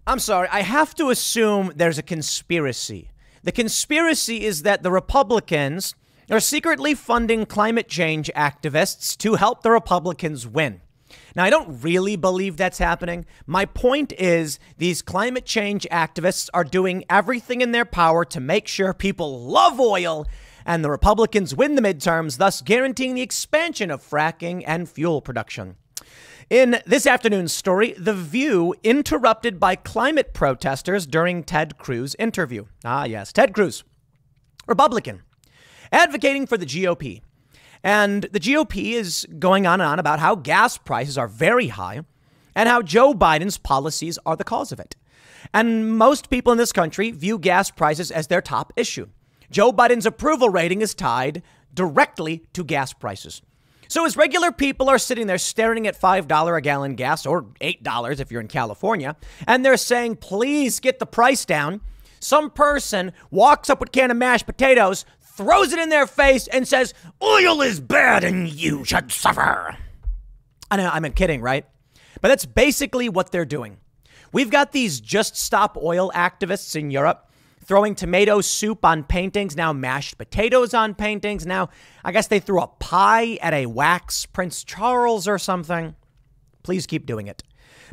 I'm sorry. I have to assume there's a conspiracy. The conspiracy is that the Republicans are secretly funding climate change activists to help the Republicans win. Now, I don't really believe that's happening. My point is these climate change activists are doing everything in their power to make sure people love oil and the Republicans win the midterms, thus guaranteeing the expansion of fracking and fuel production. In this afternoon's story, The View interrupted by climate protesters during Ted Cruz interview. Ah, yes, Ted Cruz, Republican, advocating for the GOP. And the GOP is going on and on about how gas prices are very high and how Joe Biden's policies are the cause of it. And most people in this country view gas prices as their top issue. Joe Biden's approval rating is tied directly to gas prices. So as regular people are sitting there staring at $5 a gallon gas or $8 if you're in California, and they're saying, please get the price down, some person walks up with a can of mashed potatoes, throws it in their face and says, oil is bad and you should suffer. I know, I'm kidding, right? But that's basically what they're doing. We've got these Just Stop Oil activists in Europe throwing tomato soup on paintings, now mashed potatoes on paintings. Now, I guess they threw a pie at a wax Prince Charles or something. Please keep doing it.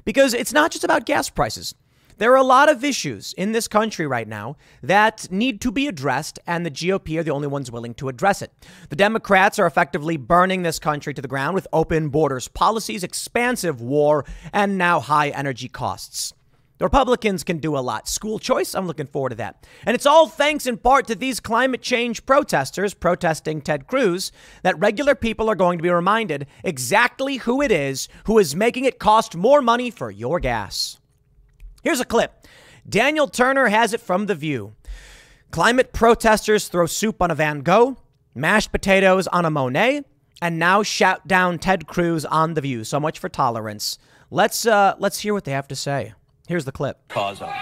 Because it's not just about gas prices. There are a lot of issues in this country right now that need to be addressed, and the GOP are the only ones willing to address it. The Democrats are effectively burning this country to the ground with open borders policies, expansive war, and now high energy costs. The Republicans can do a lot. School choice, I'm looking forward to that. And it's all thanks in part to these climate change protesters protesting Ted Cruz that regular people are going to be reminded exactly who it is who is making it cost more money for your gas. Here's a clip. Daniel Turner has it from The View. Climate protesters throw soup on a Van Gogh, mashed potatoes on a Monet, and now shout down Ted Cruz on The View. So much for tolerance. Let's hear what they have to say. Here's the clip. Cause of it.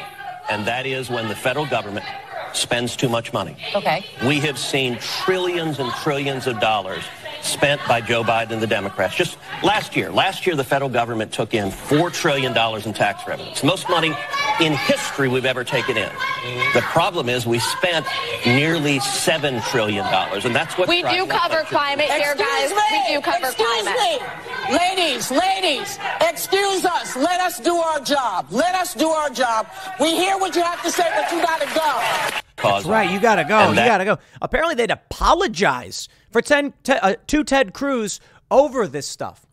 And that is when the federal government spends too much money. Okay. We have seen trillions and trillions of dollars spent by Joe Biden and the Democrats. Just last year, the federal government took in $4 trillion in tax revenue. It's the most money in history we've ever taken in. The problem is we spent nearly $7 trillion, and that's what we do cover climate here, guys. We do cover climate. Ladies, excuse us. Let us do our job. Let us do our job. We hear what you have to say, but you got to go. That's right. You got to go. You got to go. Apparently, they'd apologize to Ted Cruz over this stuff.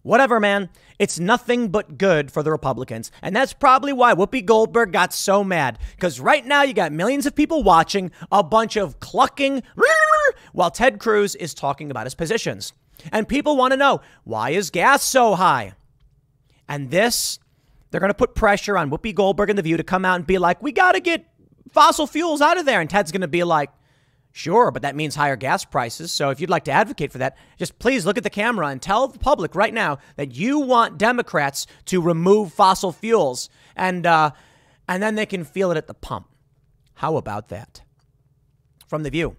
Whatever, man. It's nothing but good for the Republicans. And that's probably why Whoopi Goldberg got so mad. Because right now you got millions of people watching a bunch of clucking while Ted Cruz is talking about his positions. And people want to know, why is gas so high? And this, they're going to put pressure on Whoopi Goldberg and The View to come out and be like, we got to get fossil fuels out of there. And Ted's going to be like, sure, but that means higher gas prices. So if you'd like to advocate for that, just please look at the camera and tell the public right now that you want Democrats to remove fossil fuels, and then they can feel it at the pump. How about that? From The View.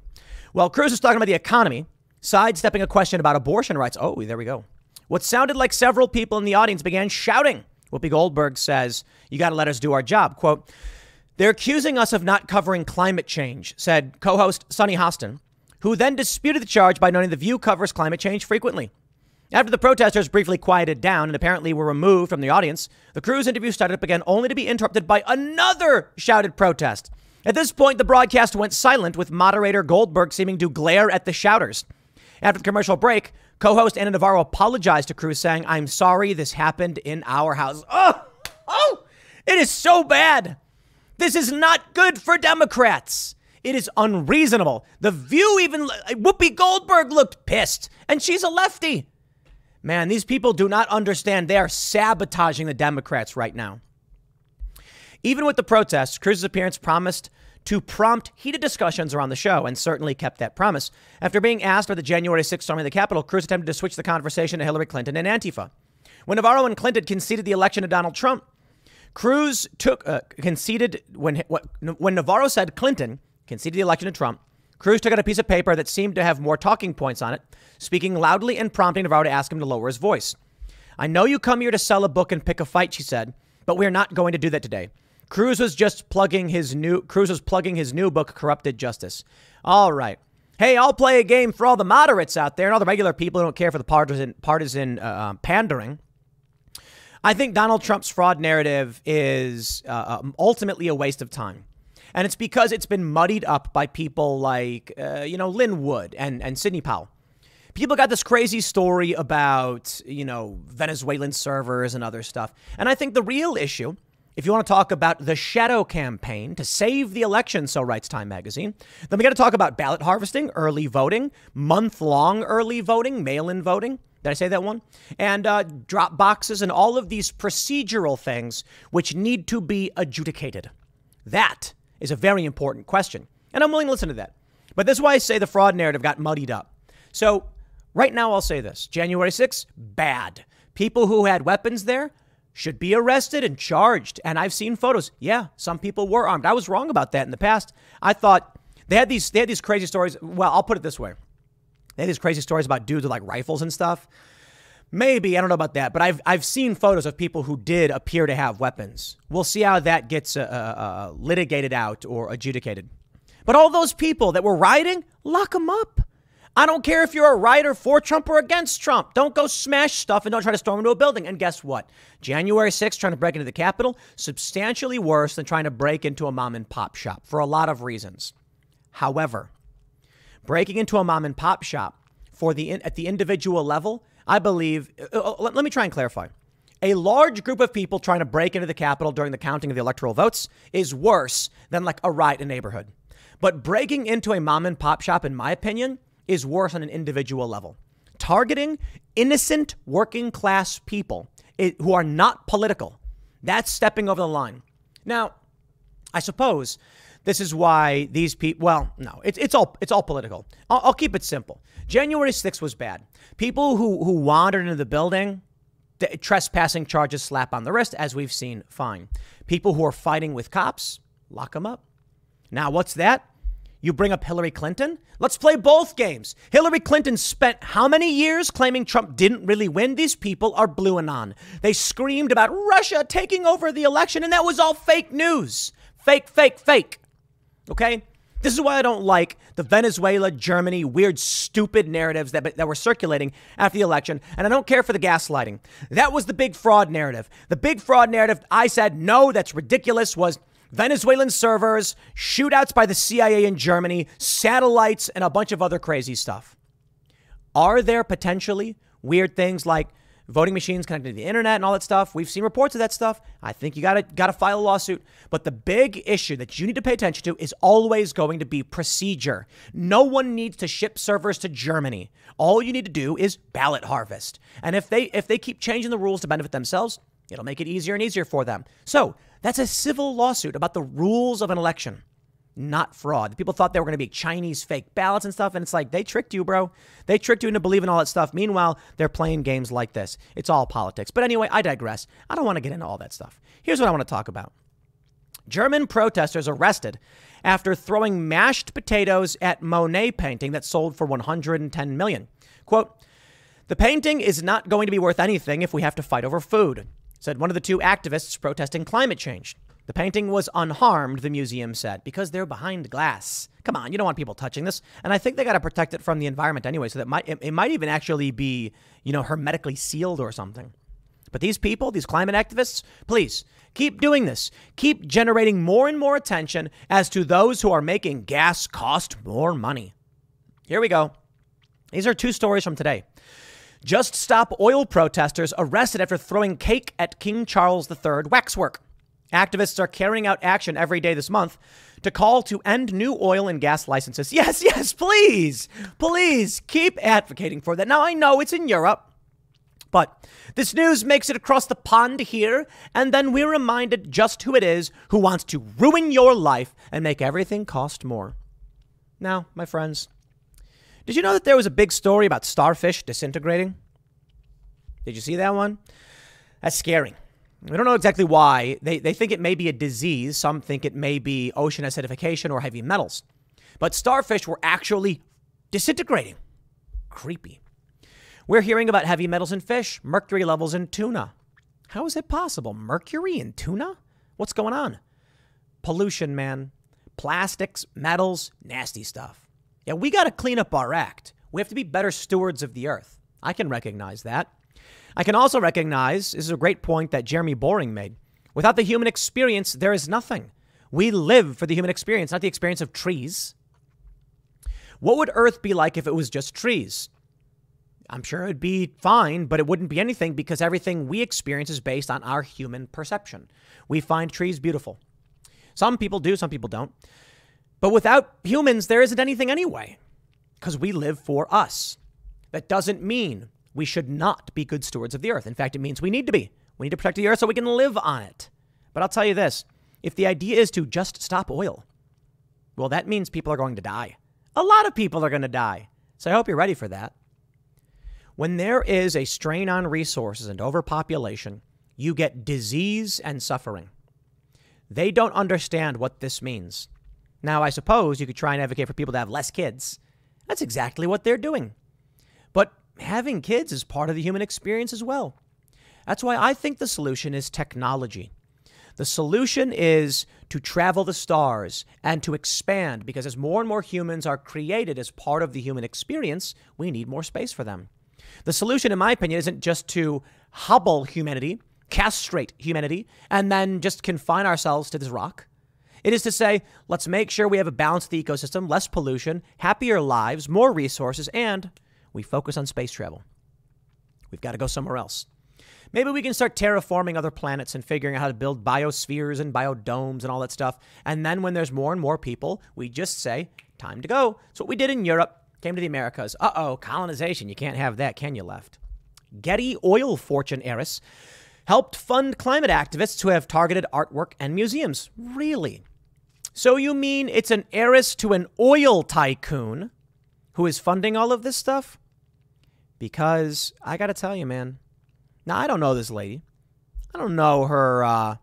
Well, Cruz is talking about the economy, sidestepping a question about abortion rights. Oh, there we go. What sounded like several people in the audience began shouting. Whoopi Goldberg says, you got to let us do our job. Quote, they're accusing us of not covering climate change, said co-host Sunny Hostin, who then disputed the charge by noting The View covers climate change frequently. After the protesters briefly quieted down and apparently were removed from the audience, the Cruz interview started up again, only to be interrupted by another shouted protest. At this point, the broadcast went silent, with moderator Goldberg seeming to glare at the shouters. After the commercial break, co-host Ana Navarro apologized to Cruz, saying, I'm sorry this happened in our house. Oh, it is so bad. This is not good for Democrats. It is unreasonable. The View, even Whoopi Goldberg looked pissed, and she's a lefty. Man, these people do not understand. They are sabotaging the Democrats right now. Even with the protests, Cruz's appearance promised to prompt heated discussions around the show, and certainly kept that promise. After being asked by the January 6th storming of the Capitol, Cruz attempted to switch the conversation to Hillary Clinton and Antifa. When Navarro and Clinton conceded the election to Donald Trump, Cruz conceded when Navarro said Clinton conceded the election to Trump. Cruz took out a piece of paper that seemed to have more talking points on it, speaking loudly and prompting Navarro to ask him to lower his voice. I know you come here to sell a book and pick a fight, she said, But we're not going to do that today. Cruz was plugging his new book, Corrupted Justice. All right. Hey, I'll play a game for all the moderates out there and all the regular people who don't care for the partisan pandering. I think Donald Trump's fraud narrative is ultimately a waste of time. And it's because it's been muddied up by people like, Lynn Wood and Sidney Powell. People got this crazy story about, Venezuelan servers and other stuff. And I think the real issue, if you want to talk about the shadow campaign to save the election, so writes Time magazine, then we got to talk about ballot harvesting, early voting, month-long early voting, mail-in voting. Did I say that one? And drop boxes and all of these procedural things which need to be adjudicated. That is a very important question. And I'm willing to listen to that. But this is why I say the fraud narrative got muddied up. So right now I'll say this. January 6th, bad. People who had weapons there should be arrested and charged. And I've seen photos. Yeah, some people were armed. I was wrong about that in the past. I thought they had these crazy stories. Well, I'll put it this way. They had these crazy stories about dudes with like rifles and stuff. Maybe, I don't know about that, but I've seen photos of people who did appear to have weapons. We'll see how that gets litigated out or adjudicated. But all those people that were rioting, lock them up. I don't care if you're a rioter for Trump or against Trump. Don't go smash stuff and don't try to storm into a building. And guess what? January 6th, trying to break into the Capitol, substantially worse than trying to break into a mom and pop shop for a lot of reasons. However, breaking into a mom and pop shop at the individual level, I believe, let me try and clarify. A large group of people trying to break into the Capitol during the counting of the electoral votes is worse than like a riot in a neighborhood. But breaking into a mom and pop shop, in my opinion, is worse on an individual level. Targeting innocent working class people who are not political, that's stepping over the line. Now, I suppose this is why these people, well, no, it's all political. I'll keep it simple. January 6th was bad. People who wandered into the building, the trespassing charges slap on the wrist, as we've seen, fine. People who are fighting with cops, lock them up. Now, what's that? You bring up Hillary Clinton? Let's play both games. Hillary Clinton spent how many years claiming Trump didn't really win? These people are blue and on. They screamed about Russia taking over the election, and that was all fake news. Fake, fake, fake. Okay? This is why I don't like the Venezuela, Germany, weird, stupid narratives that were circulating after the election. And I don't care for the gaslighting. That was the big fraud narrative. The big fraud narrative, I said, no, that's ridiculous, was Venezuelan servers, shootouts by the CIA in Germany, satellites, and a bunch of other crazy stuff. Are there potentially weird things like voting machines connected to the internet and all that stuff? We've seen reports of that stuff. I think you gotta file a lawsuit. But the big issue that you need to pay attention to is always going to be procedure. No one needs to ship servers to Germany. All you need to do is ballot harvest. And if they keep changing the rules to benefit themselves, it'll make it easier and easier for them. So that's a civil lawsuit about the rules of an election, not fraud. People thought they were going to be Chinese fake ballots and stuff. And it's like, they tricked you, bro. They tricked you into believing all that stuff. Meanwhile, they're playing games like this. It's all politics. But anyway, I digress. I don't want to get into all that stuff. Here's what I want to talk about. German protesters arrested after throwing mashed potatoes at Monet painting that sold for $110 million. Quote, "The painting is not going to be worth anything if we have to fight over food," said one of the two activists protesting climate change. The painting was unharmed, the museum said, because they're behind glass. Come on, you don't want people touching this. And I think they got to protect it from the environment anyway, so that it might even actually be, hermetically sealed or something. But these people, these climate activists, please keep doing this. Keep generating more and more attention as to those who are making gas cost more money. Here we go. These are two stories from today. Just Stop Oil protesters arrested after throwing cake at King Charles III waxwork. Activists are carrying out action every day this month to call to end new oil and gas licenses. Yes, please. Please keep advocating for that. Now, I know it's in Europe, but this news makes it across the pond here, and then we're reminded just who it is who wants to ruin your life and make everything cost more. Now, my friends, did you know that there was a big story about starfish disintegrating? Did you see that one? That's scary. We don't know exactly why. They think it may be a disease. Some think it may be ocean acidification or heavy metals. But starfish were actually disintegrating. Creepy. We're hearing about heavy metals in fish, mercury levels in tuna. How is it possible? Mercury in tuna? What's going on? Pollution, man. Plastics, metals, nasty stuff. Yeah, we got to clean up our act. We have to be better stewards of the earth. I can recognize that. I can also recognize, this is a great point that Jeremy Boring made, without the human experience, there is nothing. We live for the human experience, not the experience of trees. What would Earth be like if it was just trees? I'm sure it'd be fine, but it wouldn't be anything because everything we experience is based on our human perception. We find trees beautiful. Some people do, some people don't. But without humans, there isn't anything anyway, because we live for us. That doesn't mean we should not be good stewards of the earth. In fact, it means we need to be. We need to protect the earth so we can live on it. But I'll tell you this, if the idea is to just stop oil, well, that means people are going to die. A lot of people are going to die. So I hope you're ready for that. When there is a strain on resources and overpopulation, you get disease and suffering. They don't understand what this means. Now, I suppose you could try and advocate for people to have less kids. That's exactly what they're doing. But having kids is part of the human experience as well. That's why I think the solution is technology. The solution is to travel the stars and to expand, because as more and more humans are created as part of the human experience, we need more space for them. The solution, in my opinion, isn't just to hobble humanity, castrate humanity, and then just confine ourselves to this rock. It is to say, let's make sure we have a balanced ecosystem, less pollution, happier lives, more resources, and we focus on space travel. We've got to go somewhere else. Maybe we can start terraforming other planets and figuring out how to build biospheres and biodomes and all that stuff. And then when there's more and more people, we just say, time to go. It's what we did in Europe. Came to the Americas. Uh-oh, colonization. You can't have that, can you, Left? Getty oil fortune heiress helped fund climate activists who have targeted artwork and museums. Really? So you mean it's an heiress to an oil tycoon who is funding all of this stuff? Because I got to tell you, man. Now, I don't know this lady. I don't know her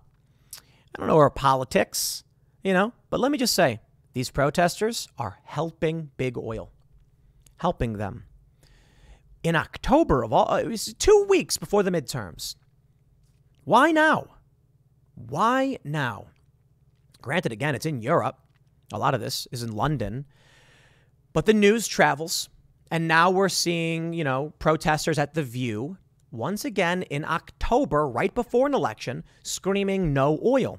politics, but let me just say, these protesters are helping big oil, helping them. In October it was 2 weeks before the midterms. Why now? Why now? Granted, again, it's in Europe. A lot of this is in London, but the news travels. And now we're seeing, protesters at The View once again in October, right before an election, screaming no oil.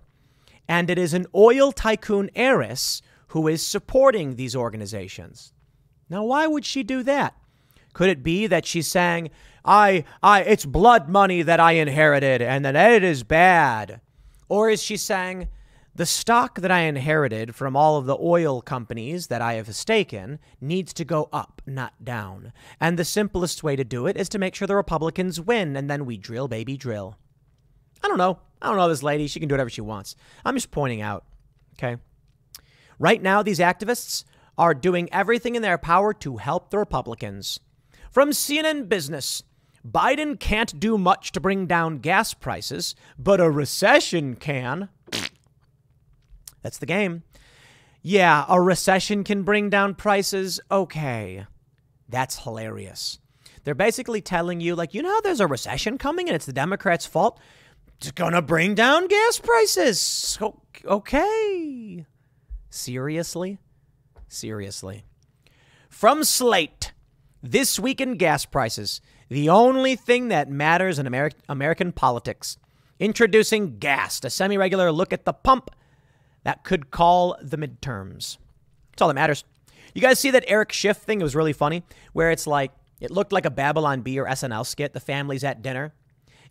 And it is an oil tycoon heiress who is supporting these organizations. Now, why would she do that? Could it be that she's saying, it's blood money that I inherited and that it is bad? Or is she saying, the stock that I inherited from all of the oil companies that I have a stake in needs to go up, not down. And the simplest way to do it is to make sure the Republicans win, and then we drill, baby, drill. I don't know this lady. She can do whatever she wants. I'm just pointing out, okay? Right now, these activists are doing everything in their power to help the Republicans. From CNN Business, Biden can't do much to bring down gas prices, but a recession can. That's the game. Yeah, a recession can bring down prices. Okay. That's hilarious. They're basically telling you, there's a recession coming and it's the Democrats' fault. It's going to bring down gas prices. Okay. Seriously? From Slate, this week in gas prices, the only thing that matters in American politics. Introducing Gassed, a semi-regular look at the pump that could call the midterms. That's all that matters. You guys see that Eric Schiff thing? It was really funny, where it's like, it looked like a Babylon Bee or SNL skit. The family's at dinner.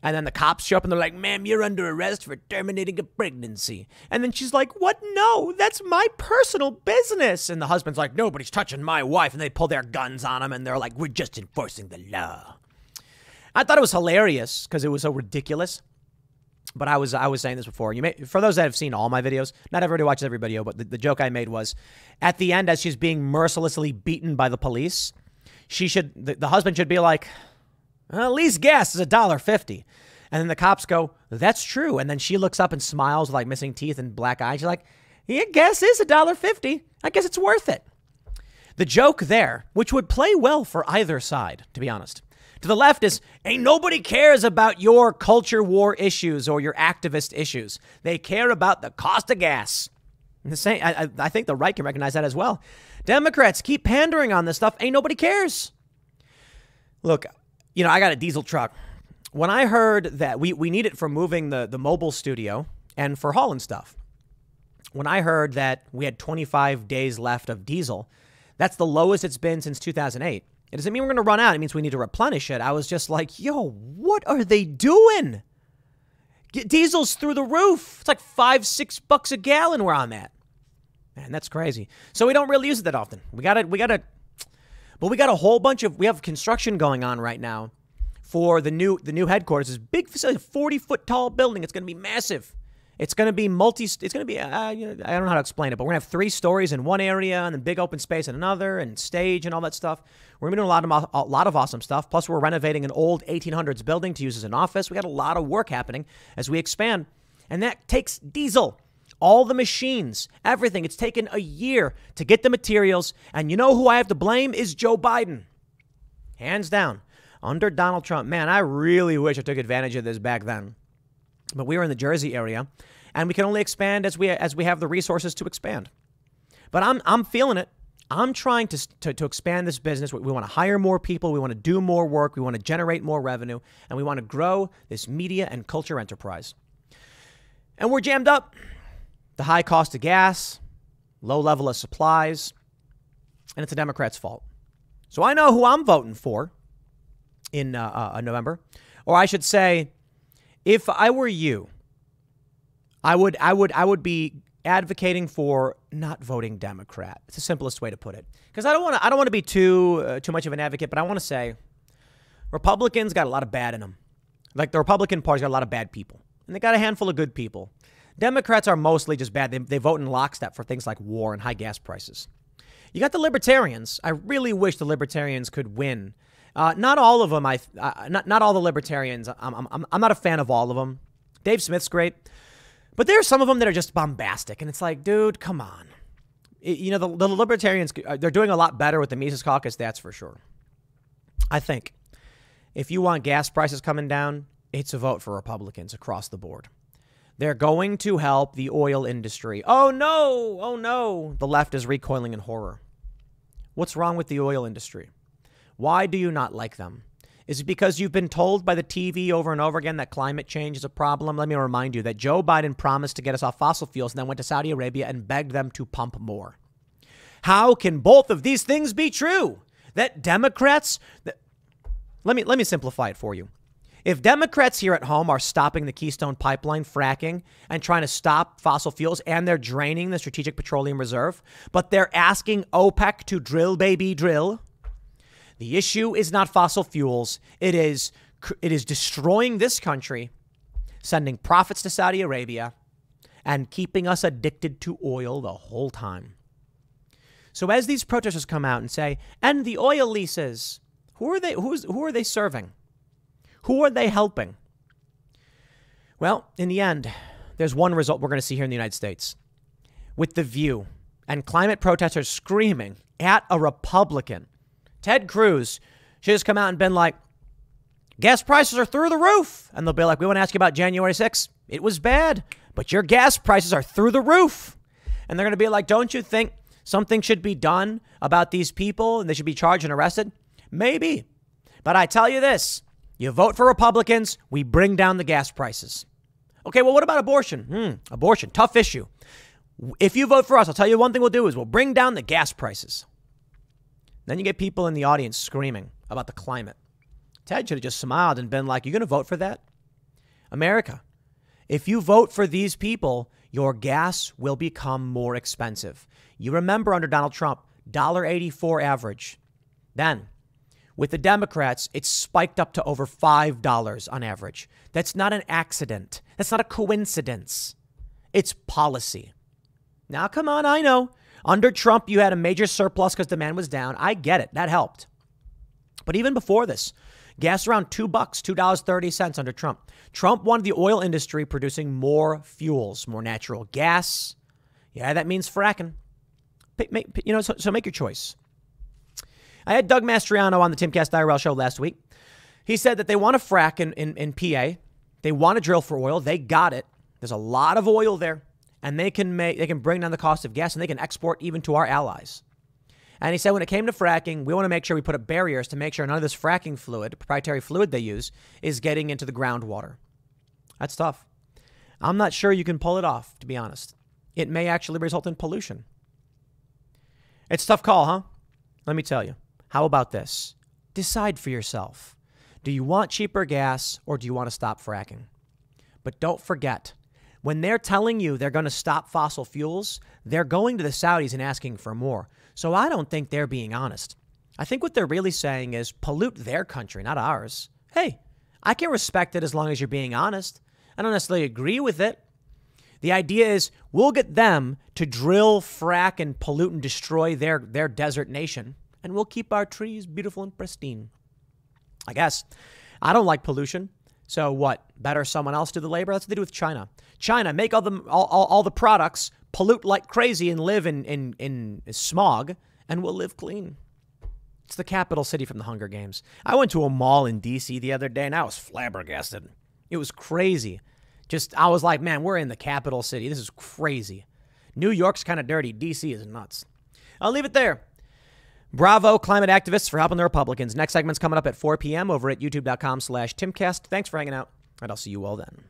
And then the cops show up and they're like, ma'am, you're under arrest for terminating a pregnancy. And then she's like, what? No, that's my personal business. And the husband's like, nobody's touching my wife. And they pull their guns on him and they're like, we're just enforcing the law. I thought it was hilarious because it was so ridiculous. But I was saying this before. For those that have seen all my videos, not everybody watches every video, but the joke I made was at the end, as she's being mercilessly beaten by the police, the husband should be like, well, at least gas is $1.50. And then the cops go, that's true. And then she looks up and smiles with like missing teeth and black eyes. She's like, yeah, gas is $1.50. I guess it's worth it. The joke there, which would play well for either side, to be honest. To the leftists, ain't nobody cares about your culture war issues or your activist issues. They care about the cost of gas. And the same, I think the right can recognize that as well. Democrats keep pandering on this stuff. Ain't nobody cares. Look, I got a diesel truck. When I heard that we need it for moving the mobile studio and for hauling stuff, when I heard that we had 25 days left of diesel, that's the lowest it's been since 2008. It doesn't mean we're going to run out. It means we need to replenish it. I was just like, yo, what are they doing? Diesel's through the roof. It's like $5-6 a gallon where I'm at. Man, that's crazy. So we don't really use it that often. But we got a whole bunch of, we have construction going on right now for the new headquarters. This big facility, 40-foot tall building. It's going to be massive. It's going to be I don't know how to explain it, but we're going to have 3 stories in one area and then big open space in another and stage and all that stuff. We're going to be doing a lot of awesome stuff. Plus, we're renovating an old 1800s building to use as an office. We got a lot of work happening as we expand. And that takes diesel. All the machines, everything. It's taken a year to get the materials. And you know who I have to blame is Joe Biden. Hands down. Under Donald Trump. Man, I really wish I took advantage of this back then. But we were in the Jersey area, and we can only expand as we have the resources to expand. But I'm feeling it. I'm trying to expand this business. We want to hire more people. We want to do more work. We want to generate more revenue, and we want to grow this media and culture enterprise. And we're jammed up. The high cost of gas, low level of supplies, and it's the Democrats' fault. So I know who I'm voting for in November, or I should say, if I were you, I would be advocating for not voting Democrat. It's the simplest way to put it. Because I don't want to be too much of an advocate, but I want to say Republicans got a lot of bad in them. Like the Republican Party's got a lot of bad people, and they got a handful of good people. Democrats are mostly just bad. They vote in lockstep for things like war and high gas prices. You got the Libertarians. I really wish the Libertarians could win. Not all of them. Not all the Libertarians. I'm not a fan of all of them. Dave Smith's great, but there are some of them that are just bombastic, and it's like, dude, come on. The Libertarians, they're doing a lot better with the Mises Caucus. That's for sure. I think if you want gas prices coming down, it's a vote for Republicans across the board. They're going to help the oil industry. Oh no. The left is recoiling in horror. What's wrong with the oil industry? Why do you not like them? Is it because you've been told by the TV over and over again that climate change is a problem? Let me remind you that Joe Biden promised to get us off fossil fuels and then went to Saudi Arabia and begged them to pump more. How can both of these things be true? That Democrats... Let me simplify it for you. If Democrats here at home are stopping the Keystone Pipeline fracking and trying to stop fossil fuels, and they're draining the Strategic Petroleum Reserve, but they're asking OPEC to drill, baby, drill. The issue is not fossil fuels. It is destroying this country, sending profits to Saudi Arabia, and keeping us addicted to oil the whole time. So as these protesters come out and say, "End the oil leases," who are they serving? Who are they helping? Well, in the end, there's one result we're going to see here in the United States. With The View and climate protesters screaming at a Republican, Ted Cruz should just come out and been like, gas prices are through the roof. And they'll be like, we want to ask you about January 6th. It was bad, but your gas prices are through the roof. And they're going to be like, don't you think something should be done about these people and they should be charged and arrested? Maybe. But I tell you this. You vote for Republicans, we bring down the gas prices. Okay, well, what about abortion? Abortion, tough issue. If you vote for us, I'll tell you one thing we'll do is we'll bring down the gas prices. Then you get people in the audience screaming about the climate. Ted should have just smiled and been like, you're going to vote for that? America, if you vote for these people, your gas will become more expensive. You remember under Donald Trump, $1.84 average. Then, with the Democrats, it's spiked up to over $5 on average. That's not an accident. That's not a coincidence. It's policy. Now, come on, I know. Under Trump, you had a major surplus because demand was down. I get it. That helped. But even before this, gas around $2, $2.30 under Trump. Trump wanted the oil industry producing more fuels, more natural gas. Yeah, that means fracking. So make your choice. I had Doug Mastriano on the Tim Cast IRL show last week. He said that they want to frack in PA. They want to drill for oil. They got it. There's a lot of oil there, and they can bring down the cost of gas, and they can export even to our allies. And he said when it came to fracking, we want to make sure we put up barriers to make sure none of this fracking fluid, proprietary fluid they use, is getting into the groundwater. That's tough. I'm not sure you can pull it off, to be honest. It may actually result in pollution. It's a tough call, huh? Let me tell you. How about this? Decide for yourself. Do you want cheaper gas or do you want to stop fracking? But don't forget, when they're telling you they're going to stop fossil fuels, they're going to the Saudis and asking for more. So I don't think they're being honest. I think what they're really saying is pollute their country, not ours. Hey, I can respect it as long as you're being honest. I don't necessarily agree with it. The idea is we'll get them to drill, frack, and pollute and destroy their desert nation, and we'll keep our trees beautiful and pristine. I guess. I don't like pollution. So what? Better someone else do the labor? That's what they do with China. China, make all the products, pollute like crazy, and live in smog, and we'll live clean. It's the capital city from the Hunger Games. I went to a mall in D.C. the other day, and I was flabbergasted. It was crazy. I was like, man, we're in the capital city. This is crazy. New York's kind of dirty. D.C. is nuts. I'll leave it there. Bravo, climate activists, for helping the Republicans. Next segment's coming up at 4 p.m. over at youtube.com/Timcast. Thanks for hanging out, and I'll see you all then.